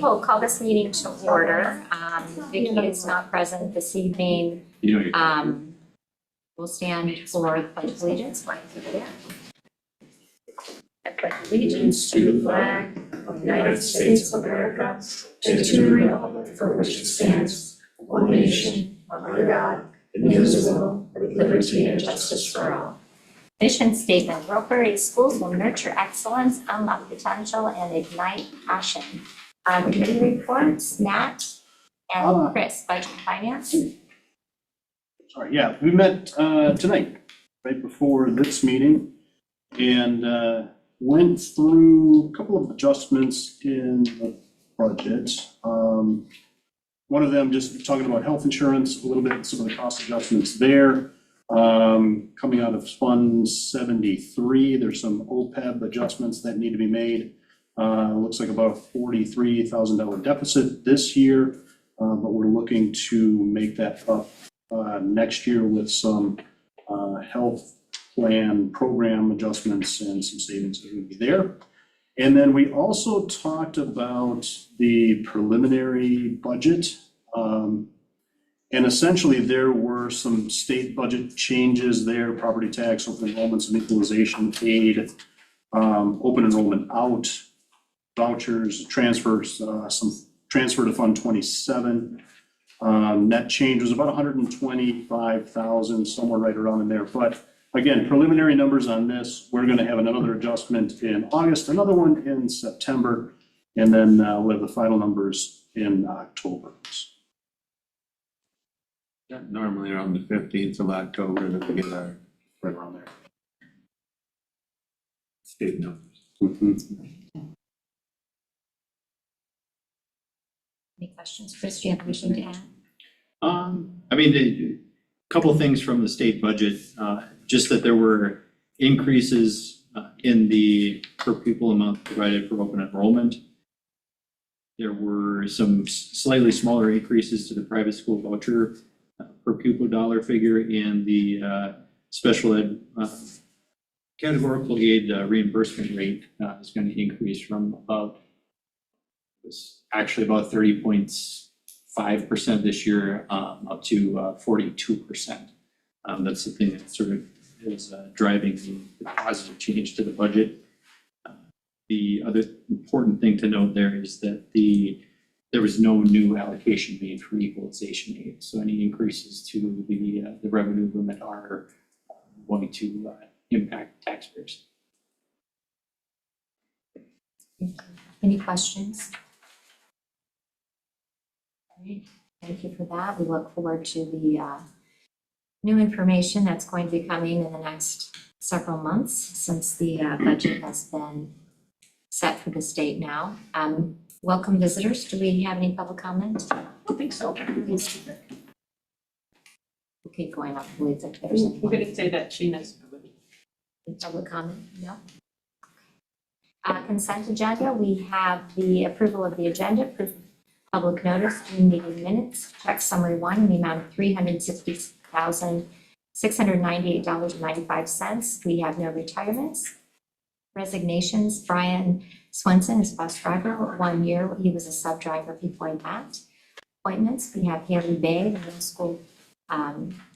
We'll call this meeting to order. Vicki is not present this evening. We'll stand for the Pledge of Allegiance. I pledge allegiance to the flag of the United States of America, and to the republic for which it stands, one nation, under God, indivisible, with liberty and justice for all. Mission statement: Viroqua schools will nurture excellence, unlock potential, and ignite passion. Committee reports, Nat and Chris, budget and finance. Sorry, yeah, we met tonight, right before this meeting, and went through a couple of adjustments in the budget. One of them just talking about health insurance, a little bit, some of the cost adjustments there. Coming out of Fund 73, there's some OPEB adjustments that need to be made. Looks like about a $43,000 deficit this year, but we're looking to make that up next year with some health plan program adjustments and some savings that would be there. And then we also talked about the preliminary budget. And essentially there were some state budget changes there: property tax, open enrollments and equalization aid, open enrollment out, vouchers, transfers, some transfer to Fund 27. Net change was about 125,000, somewhere right around in there. But again, preliminary numbers on this. We're going to have another adjustment in August, another one in September, and then we'll have the final numbers in October. Yeah, normally around the 15th of October that we get our Right around there. state numbers. Any questions? Chris, do you have anything to add? I mean, a couple of things from the state budget, just that there were increases in the per pupil amount provided for open enrollment. There were some slightly smaller increases to the private school voucher per pupil dollar figure, and the special ed categorical aid reimbursement rate is going to increase from about, was actually about 30.5% this year up to 42%. That's the thing that sort of is driving the positive change to the budget. The other important thing to note there is that there was no new allocation made for equalization aid. So any increases to the revenue limit are going to impact taxpayers. Any questions? All right, thank you for that. We look forward to the new information that's going to be coming in the next several months, since the budget has been set for the state now. Welcome visitors. Do we have any public comment? I don't think so. We'll keep going. I believe that there's any We're gonna say that Sheena's. public comment. No. Consent agenda. We have the approval of the agenda, proof of public notice, June meeting minutes, check summary 1 in the amount of $360,698.95. We have no retirements. Resignations: Brian Swenson is bus driver, 1 year. He was a sub driver before that. Appointments: we have Haley Bay, the middle school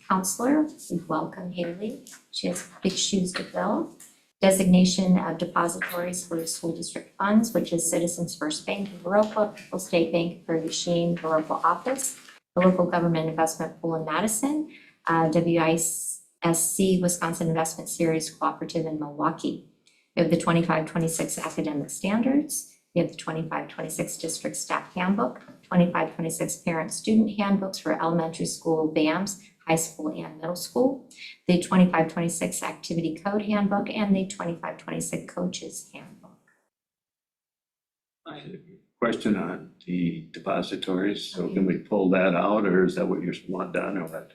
counselor. We welcome Haley. She has big shoes to fill. Designation of depositories for school district funds, which is Citizens First Bank in Viroqua, People State Bank for the Sheen Viroqua office, the local government investment pool in Madison, WISC Wisconsin Investment Series Cooperative in Milwaukee. We have the 25-26 academic standards. We have the 25-26 district staff handbook, 25-26 parent student handbooks for elementary school BAMs, high school and middle school, the 25-26 activity code handbook, and the 25-26 coaches handbook. I had a question on the depositories. So can we pull that out, or is that what you want done, or what?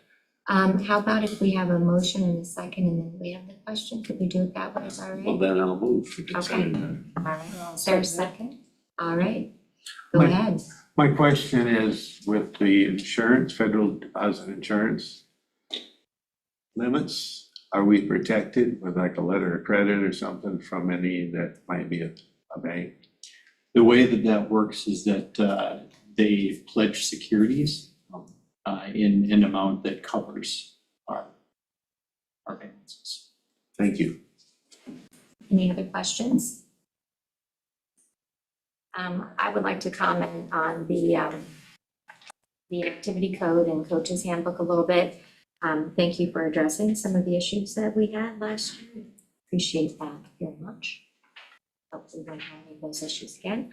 How about if we have a motion and a second and then we have the question? Could we do it that way? Is that all Well, right? then I'll move for Okay. consent. All right. Is there a second? All right. Go My- ahead. My question is, with the insurance, federal deposit insurance limits, are we protected with like a letter of credit or something from any that might be a bank? The way that that works is that they pledge securities in an amount that covers our balances. Thank you. Any other questions? I would like to comment on the activity code and coach's handbook a little bit. Thank you for addressing some of the issues that we had last year. Appreciate that very much. Hopefully we won't have any of those issues again.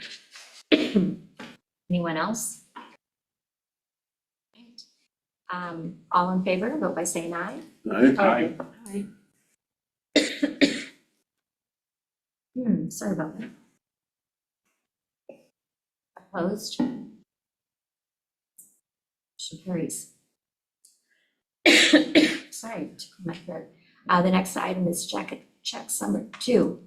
Anyone else? All in favor, vote by saying aye. Aye. Sorry about that. Opposed? Motion carries. Sorry, to my throat. The next item is check number 2.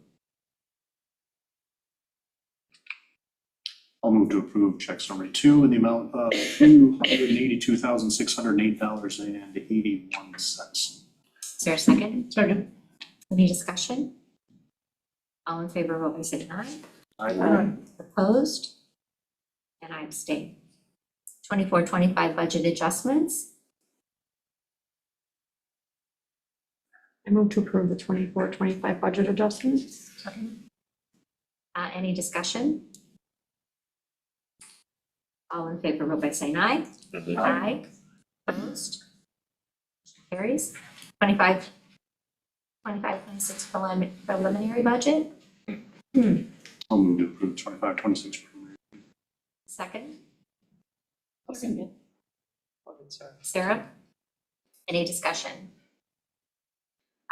I'll move to approve check summary 2 in the amount of $282,608.81. Is there a second? Second. Any discussion? All in favor, vote by saying aye. Aye. Opposed? And I abstain. 24-25 budget adjustments. I move to approve the 24-25 budget adjustments. Any discussion? All in favor, vote by saying aye. Aye. Opposed? Carries. 25-26 preliminary budget. I'll move to approve 25-26. Second. Second. Sarah? Any discussion?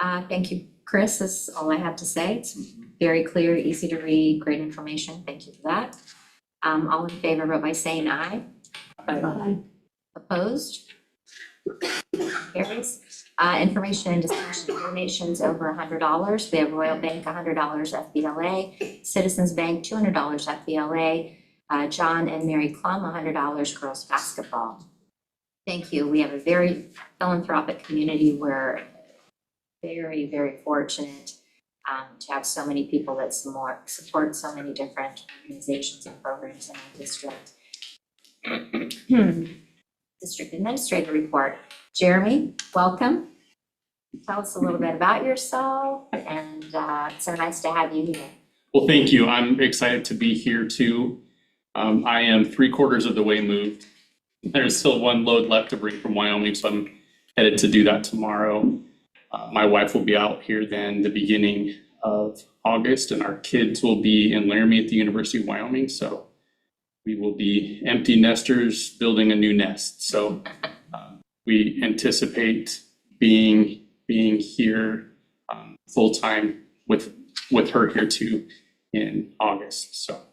Thank you, Chris. That's all I have to say. It's very clear, easy to read, great information. Thank you for that. All in favor, vote by saying aye. Aye. Opposed? Carries. Information and discussion donations over $100. We have Royal Bank, $100 FBLA, Citizens Bank, $200 FBLA, John and Mary Klum, $100 girls basketball. Thank you. We have a very philanthropic community. We're very, very fortunate to have so many people that support so many different organizations and programs in our district. District Administrator Report. Jeremy, welcome. Tell us a little bit about yourself, and it's so nice to have you here. Well, thank you. I'm excited to be here too. I am 3/4 of the way moved. There's still one load left to bring from Wyoming, so I'm headed to do that tomorrow. My wife will be out here then the beginning of August, and our kids will be in Laramie at the University of Wyoming. So we will be empty nesters building a new nest. So we anticipate being here full-time with her here too in August. So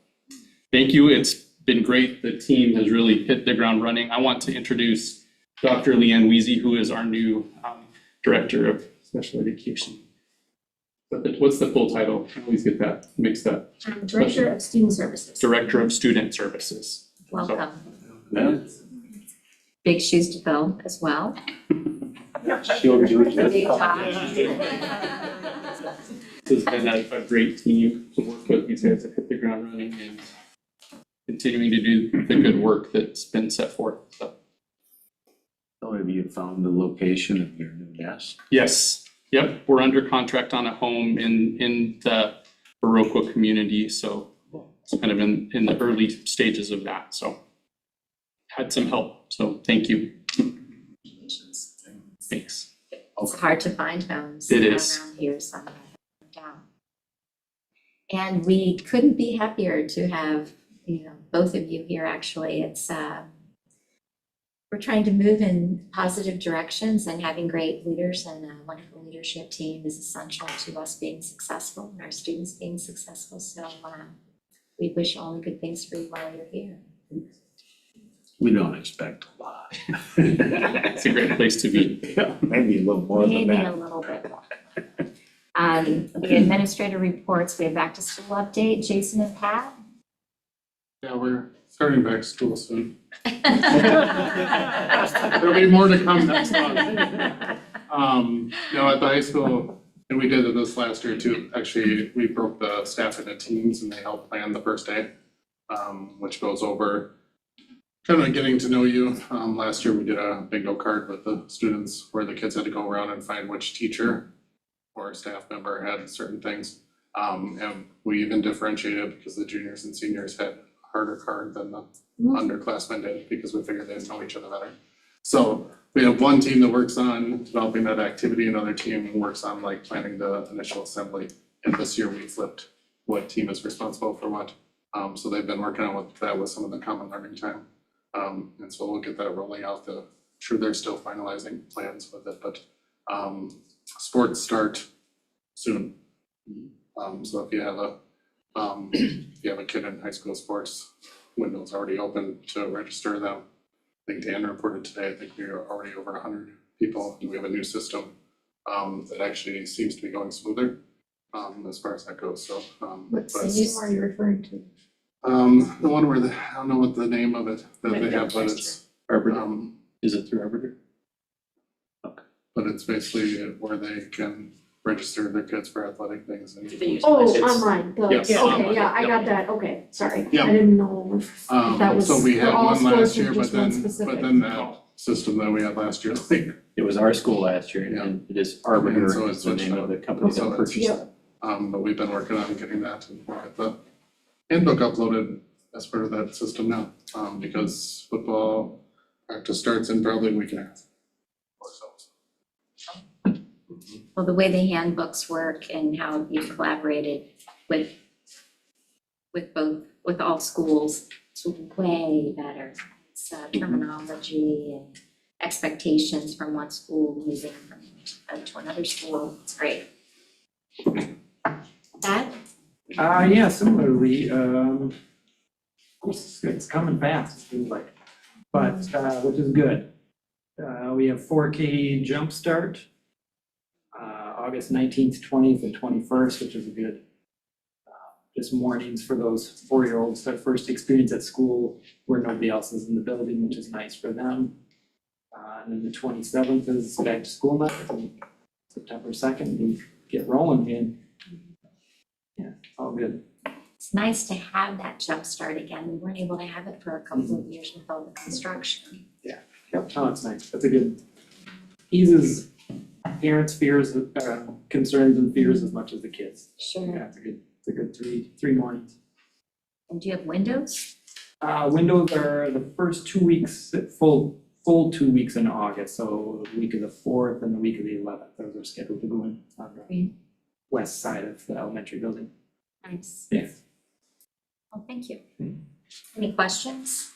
thank you. It's been great. The team has really hit the ground running. I want to introduce Dr. Leanne Weezy, who is our new Director of Special Education. But what's the full title? I always get that mixed up. Director of Student Services. Director of Student Services. Welcome. Yeah. Big shoes to fill as well. She'll do it. Big job. This has been a great team to work with. These guys have hit the ground running and continuing to do the good work that's been set forth. So have you found the location of your new nest? Yes, yep, we're under contract on a home in the Viroqua community, so it's kind of in the early stages of that, so had some help, so thank you. Thanks. It's hard to find homes It is. around here, so no doubt. And we couldn't be happier to have, both of you here, actually. It's we're trying to move in positive directions, and having great leaders and a wonderful leadership team is essential to us being successful and our students being successful. So we wish only good things for you while you're here. We don't expect a lot. It's a great place to be. Yeah, maybe a little more than Maybe a that. little bit more. The administrator reports, we have back to school update. Jason and Pat? Yeah, we're starting back to school soon. There'll be more to come next month. At the high school, and we did it this last year too, actually, we broke the staff into teams and they helped plan the first day. which goes over kind of getting to know you. Last year we did a bingo card with the students where the kids had to go around and find which teacher or staff member had certain things. And we even differentiated because the juniors and seniors had a harder card than the underclassmen did because we figured they'd know each other better. So we have one team that works on developing that activity, another team works on like planning the initial assembly. And this year we flipped what team is responsible for what. So they've been working on that with some of the common learning time. And so we'll get that rolling out. Sure, they're still finalizing plans with it, but sports start soon. So if you have a kid in high school sports, window's already open to register them. I think Dan reported today, I think we are already over 100 people, and we have a new system that actually seems to be going smoother as far as that goes, so. What but- system are you referring to? The one where I don't know what the name of it that they have, but it's, Arbiter, is it through Arbiter? but it's basically where they can register their kids for athletic things and. Oh, It's- online, Yes, okay, online, yeah, I yep. got that, okay, sorry, Yep. I didn't know if that was So we for had all one last sports or year, just but one then, specific. that system that we had last year, like, It was our school last year, Yeah. and it is Arbiter, And so is it's the name switched of the company So that it's- purchased Yep. it. but we've been working on getting that and we'll get the handbook uploaded as part of that system now, because football practice starts in probably a week and a half. Or so. Well, the way the handbooks work and how you collaborated with all schools, it's way better. It's terminology and expectations from one school moving from to another school, it's great. Pat? Yeah, similarly, of course, it's coming fast, it seems like, but, which is good. We have 4K Jumpstart, August 19th, 20th, and 21st, which is a good, just mornings for those 4-year-olds, their first experience at school where nobody else is in the building, which is nice for them. And then the 27th is back to school night, and September 2nd, we get rolling again. Yeah, all good. It's nice to have that jump start again. We weren't able to have it for a couple of years with all the construction. Yep, no, it's nice, that's a good, eases parents' fears, concerns and fears as much as the kids. Sure. Yeah, it's a good three mornings. And do you have windows? Windows are the first 2 weeks, full 2 weeks in August, so the week of the 4th and the week of the 11th, those are scheduled to go in on the Great. west side of the elementary building. Nice. Yeah. Well, thank you. Any questions?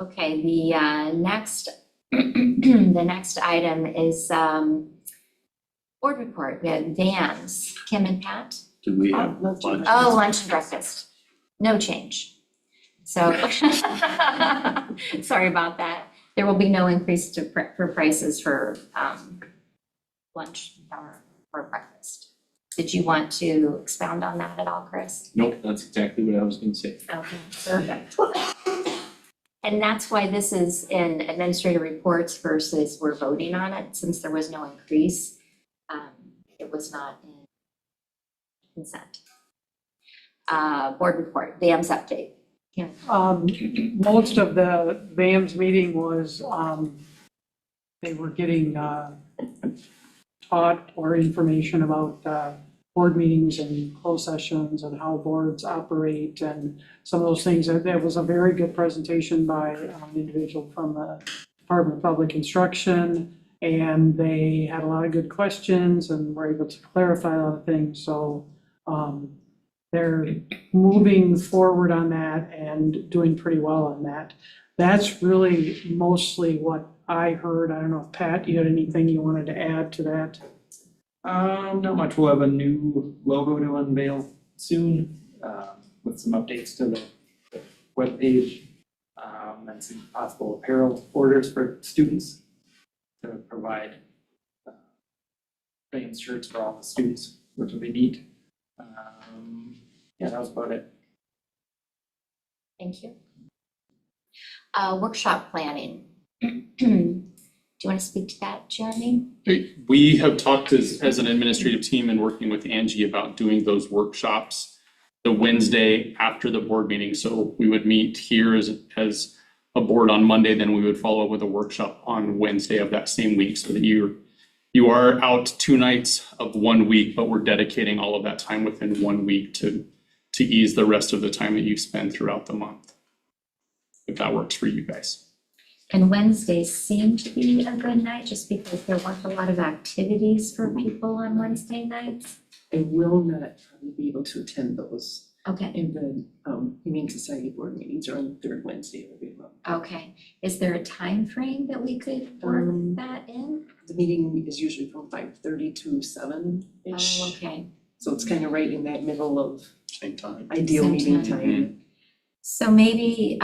Okay, the next, the next item is board report. We have Vans, Kim and Pat. Do we have lunch? Oh, lunch and breakfast, no change. So, sorry about that. There will be no increase for prices for lunch or breakfast. Did you want to expound on that at all, Chris? Nope, that's exactly what I was gonna say. Okay, perfect. And that's why this is in administrative reports versus we're voting on it, since there was no increase. It was not in consent. Board report, VAM's update. Kim. Most of the VAM's meeting was, they were getting, taught or information about, board meetings and closed sessions and how boards operate and some of those things. That was a very good presentation by an individual from the Department of Public Instruction. And they had a lot of good questions and were able to clarify a lot of things. So, they're moving forward on that and doing pretty well on that. That's really mostly what I heard. I don't know if Pat, you had anything you wanted to add to that? Not much, we'll have a new logo to unveil soon, with some updates to the webpage, and some possible apparel orders for students to provide fans shirts for all the students, which will be neat. Yeah, that was about it. Thank you. Workshop planning. Do you want to speak to that, Jeremy? We have talked as an administrative team and working with Angie about doing those workshops the Wednesday after the board meeting. So we would meet here as a board on Monday, then we would follow up with a workshop on Wednesday of that same week, so that you are out 2 nights of 1 week, but we're dedicating all of that time within 1 week to ease the rest of the time that you spend throughout the month. If that works for you guys. And Wednesdays seem to be a good night, just because there weren't a lot of activities for people on Wednesday nights. I will not probably be able to attend those. Okay, And the Humane Society board meetings are on the third Wednesday of every month. okay. Is there a time frame that we could work that in? The meeting is usually from 5:30 to 7-ish. Oh, okay. So it's kind of right in that middle of Same time. ideal Same meeting time. time. So maybe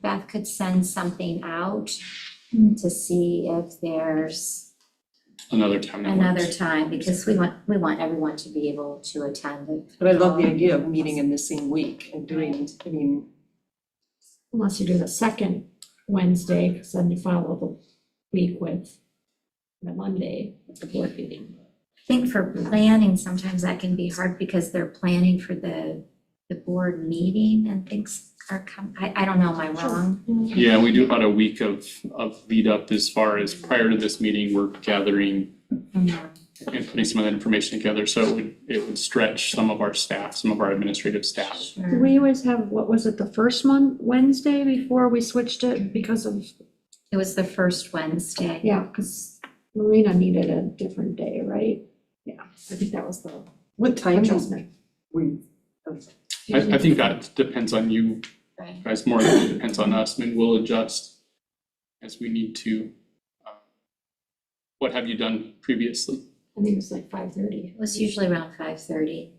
Beth could send something out to see if there's Another time that another works. time, because we want everyone to be able to attend it. But I love the idea of meeting in the same week and doing, I mean, Unless you do the second Wednesday, because then you follow the week with the Monday, the board meeting. I think for planning, sometimes that can be hard because they're planning for the board meeting and things are I don't know, am I wrong? Yeah, we do about a week of lead up as far as prior to this meeting, we're gathering and putting some of that information together, so it would stretch some of our staff, some of our administrative staff. Sure. We always have, what was it, the first month, Wednesday before we switched it because of, It was the first Wednesday. yeah, because Marina needed a different day, right? Yeah, I think that was the what time adjustment. we, I think that depends on you Right. guys more than it depends on us. I mean, we'll adjust as we need to. What have you done previously? I think it was like 5:30. It was usually around 5:30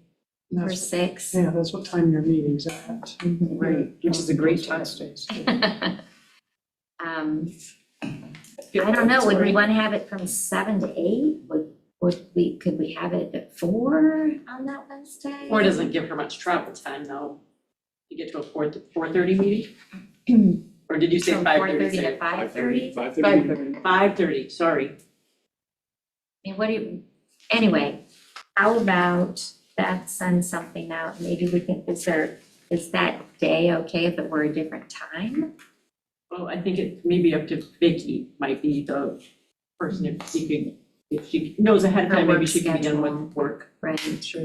or That's, 6. yeah, that's what time your meeting's at. right, which is a great time. Wednesdays. I don't know, would we want to have it from 7 to 8? Could we have it at 4 on that Wednesday? Or doesn't give her much travel time though. You get to a 4:30 meeting? Or did you say From 5:30? 4:30 to 5:30? 5:30. 5:30, sorry. I mean, what do you, anyway, how about Beth send something out, maybe we can, is that day okay if it were a different time? Well, I think it may be up to Vicky, might be the person if she knows ahead of Her time, maybe work she can be done schedule. with work. Right, Sure.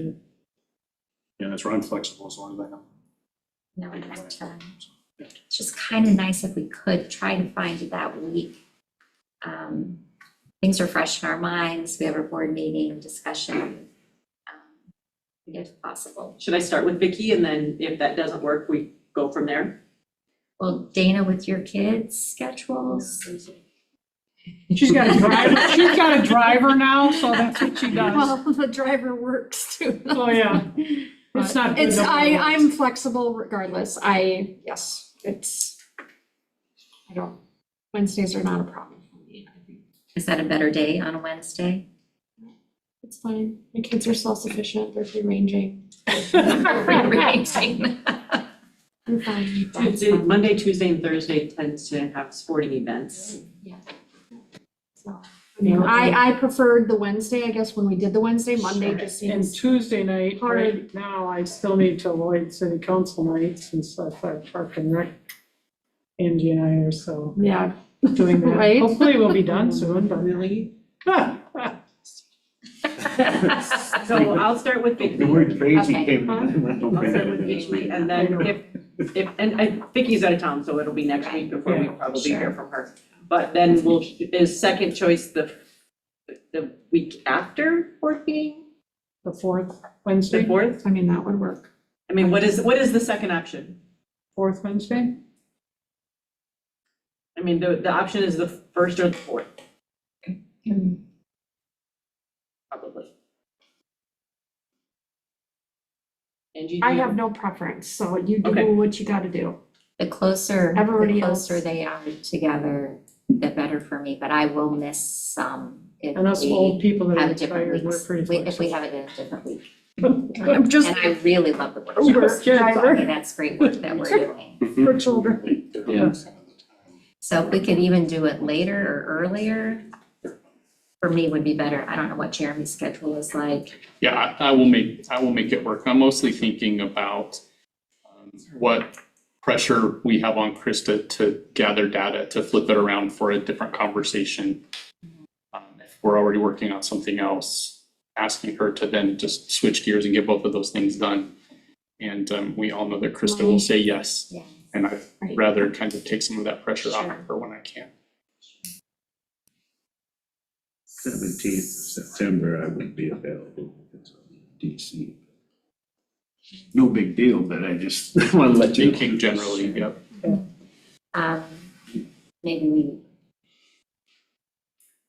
Yeah, that's right, I'm flexible as long as I know. no, that time. It's just kind of nice if we could try to find it that week. Things are fresh in our minds, we have our board meeting discussion, if possible. Should I start with Vicky and then if that doesn't work, we go from there? Well, Dana, with your kids' schedules, She's got a driver now, so that's what she does. Well, the driver works too. Oh, yeah. It's not good. It's, no matter what. I'm flexible regardless. I don't, Wednesdays are not a problem for me. I think is that a better day on a Wednesday? it's fine. My kids are self-sufficient, they're free ranging. Rearranging. I'm fine. Monday, Tuesday, and Thursday tends to have sporting events. So, I mean, I preferred the Wednesday, I guess, when we did the Wednesday. Monday just And seems, Tuesday night, hard. right now, I still need to avoid city council nights since I've Park and Rec. Angie and I are so yeah. doing that. Right. Hopefully we'll be done soon, but. Really? So I'll start with Vicky. The word crazy Okay. came. I'll start with Vicky and then if Vicky's out of town, so it'll be next week before we probably hear Sure. from her. But then is second choice the week after board meeting, The fourth the Wednesday, fourth? I mean, that would work. I mean, what is the second option? fourth Wednesday? I mean, the option is the first or the fourth, probably. Angie, do I you- have no preference, so you Okay. do what you gotta do. The closer Everybody else. they are together, the better for me, but I will miss some if And us old we people that are have a different retired, we're weeks, pretty if we flexible. have it in a different week. I'm just And I really love the Uber workshops. driver Okay, that's great work that we're doing. for children. Yeah. So if we could even do it later or earlier, for me would be better. I don't know what Jeremy's schedule is like. Yeah, I will make it work. I'm mostly thinking about what pressure we have on Krista to gather data, to flip it around for a different conversation. If we're already working on something else, asking her to then just switch gears and get both of those things done. And we all know that Krista will say yes. Yeah. And I'd Right. rather kind of take some of that pressure off Sure. of her when I can. 17th of September, I would be available. It's DC. No big deal, but I just want to let you know. Thinking generally, yep. Maybe we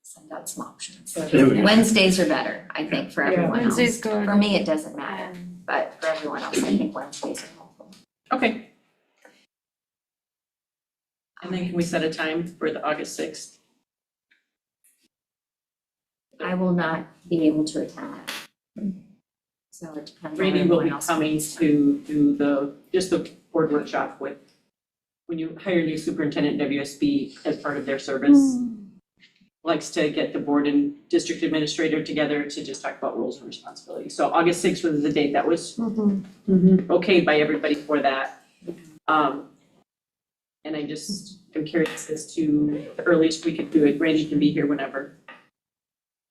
send out some options. There we go. Wednesdays are better, I think, for Yeah. everyone else. Wednesday's good. For me, it doesn't matter, but for everyone else, I think Wednesdays are helpful. Okay. And then can we set a time for the August 6th? I will not be able to attend that. So it depends on Randy will everyone be else. coming to do the board workshop with, when you hire a new superintendent WSB as part of their service. Likes to get the board and district administrator together to just talk about roles and responsibilities. So August 6th was the date that was okayed by everybody for that. And I just am curious as to the earliest we could do it. Randy can be here whenever.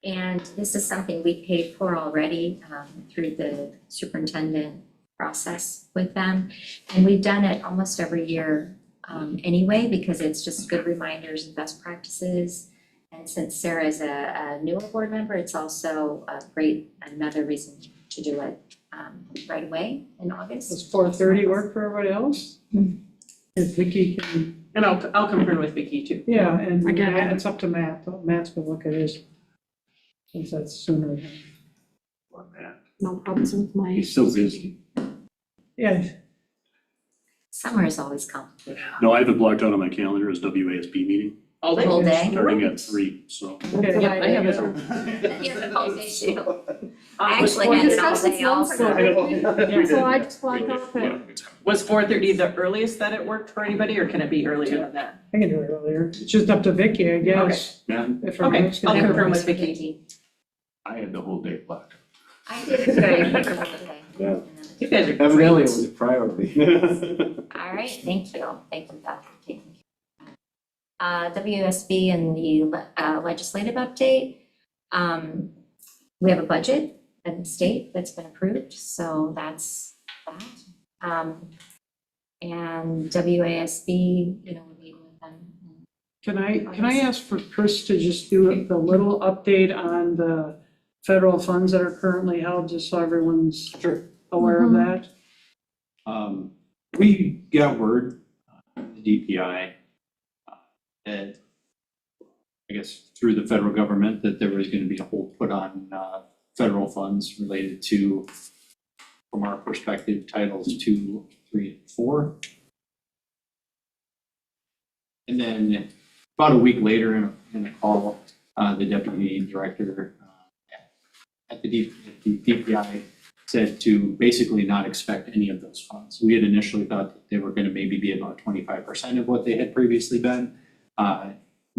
And this is something we paid for already through the superintendent process with them. And we've done it almost every year anyway, because it's just good reminders and best practices. And since Sarah is a newer board member, it's also another reason to do it right away in August. Does 4:30 work for everybody else? If Vicky can, And I'll confirm with Vicky too. yeah, and Again, Matt, it's up to Matt. Matt's gonna look at his, since that's sooner than, No problems with my. He's so busy. yeah. Summer is always complicated. No, I have it blocked out on my calendar as WASB meeting, All The day? whole day? starting at 3, so. Okay. Yep, I have it. Yeah, the whole day too. Was Actually, four- had it all discussed day this months also. ago. So I just blocked off it. Was 4:30 the earliest that it worked for anybody, or can it be earlier than that? I can do it earlier. It's just up to Vicky, I guess. Yeah. If her Okay, notes I'll can- confirm with Vicky. I had the whole day blocked. I did too, I put them up there. Yeah. You guys are Evidently, it great. was a priority. All right, thank you, Beth, for taking care of that. WSB and the legislative update. We have a budget in the state that's been approved, so that's that. And WASB, we're meeting with them. Can I ask for Chris to just do the little update on the federal funds that are currently held, just so everyone's aware of that? We got word, the DPI, that, I guess, through the federal government, that there was gonna be a hold put on, federal funds related to, from our perspective, Titles 2, 3, and 4. And then about a week later in a call, the deputy director at the DPI said to basically not expect any of those funds. We had initially thought that they were gonna maybe be about 25% of what they had previously been.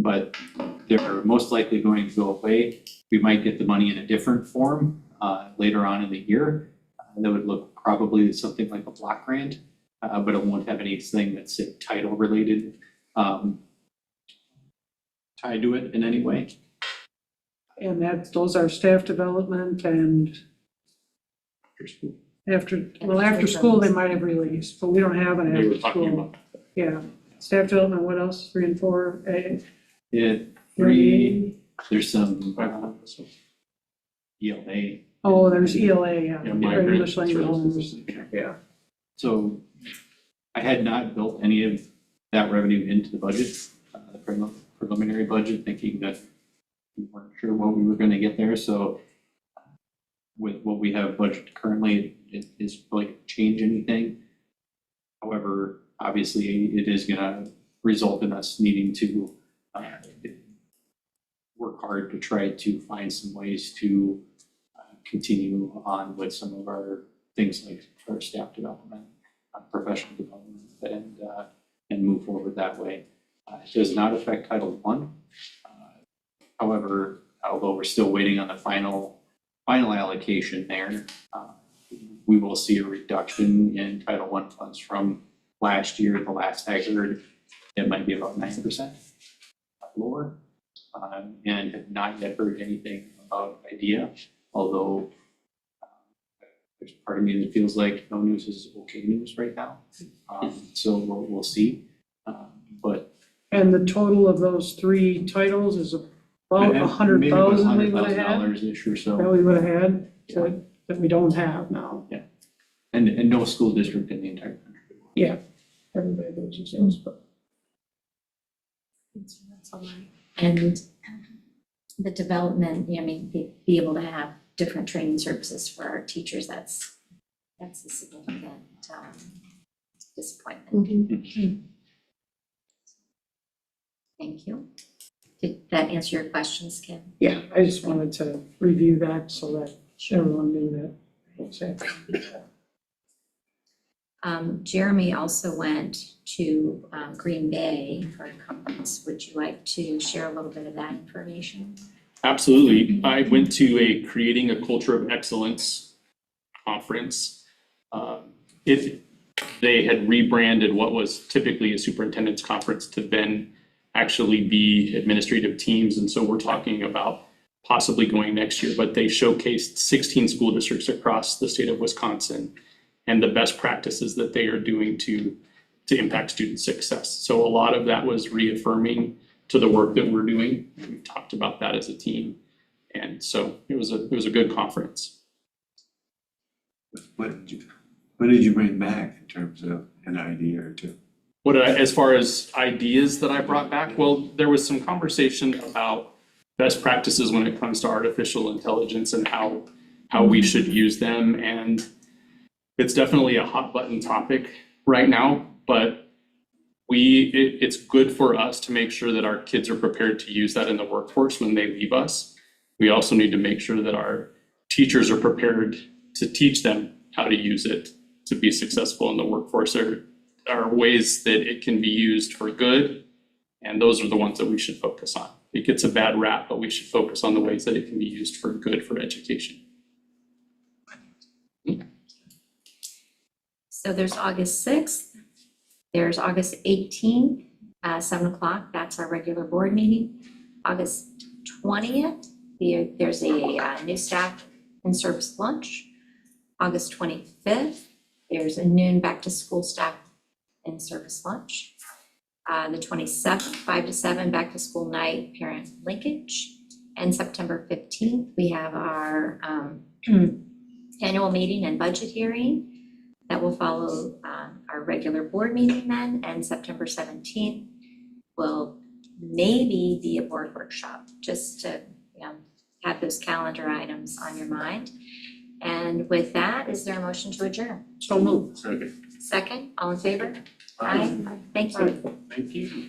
But they're most likely going to go away. We might get the money in a different form later on in the year. That would look probably something like a block grant, but it won't have anything that's title related tied to it in any way. And those are staff development and after school, they might have released, but we don't have an We were after talking school. about, Yeah, staff development, what else, 3 and 4? Yeah, there's some ELA. Oh, there's ELA, yeah, Yeah, or migrant English language services. learners, yeah. So I had not built any of that revenue into the budget, the preliminary budget, thinking that we weren't sure what we were gonna get there, so with what we have budgeted currently, it is really gonna change anything. However, obviously, it is gonna result in us needing to work hard to try to find some ways to continue on with some of our things like our staff development, professional development, and move forward that way. It does not affect Title I. However, although we're still waiting on the final allocation there. We will see a reduction in Title I funds from last year. The last I heard, it might be about 9% lower. And have not yet heard anything about IDEA, although there's part of me that feels like no news is okay news right now. So we'll see. But And the total of those three titles is about $100,000 we would have had, $100,000-ish or so. that we would have had, that we don't have now. And no school district in the entire country. Yeah, everybody knows those, but. That's a lot. And the development, I mean, be able to have different training services for our teachers, that's a significant disappointment. Thank you. Did that answer your questions, Kim? Yeah, I just wanted to review that so that everyone knew that. What's happening. Jeremy also went to Green Bay for a conference. Would you like to share a little bit of that information? Absolutely. I went to a Creating a Culture of Excellence conference. They had rebranded what was typically a superintendent's conference to then actually be administrative teams. And so we're talking about possibly going next year, but they showcased 16 school districts across the state of Wisconsin and the best practices that they are doing to impact student success. So a lot of that was reaffirming to the work that we're doing. We talked about that as a team. And so it was a good conference. What did you bring back in terms of an idea or two? As far as ideas that I brought back, well, there was some conversation about best practices when it comes to artificial intelligence and how we should use them. And it's definitely a hot button topic right now, but it's good for us to make sure that our kids are prepared to use that in the workforce when they leave us. We also need to make sure that our teachers are prepared to teach them how to use it to be successful in the workforce. There are ways that it can be used for good, and those are the ones that we should focus on. It gets a bad rap, but we should focus on the ways that it can be used for good for education. So there's August 6th, there's August 18th, 7 o'clock, that's our regular board meeting. August 20th, there's a new staff and service lunch. August 25th, there's a noon back to school staff and service lunch. The 27th, 5 to 7, back to school night, parent linkage. And September 15th, we have our annual meeting and budget hearing. That will follow our regular board meeting then, and September 17th will maybe be a board workshop, just to have those calendar items on your mind. And with that, is there a motion to adjourn? So moved. Okay. Second, all in favor? Aye. Thank you. Thank you.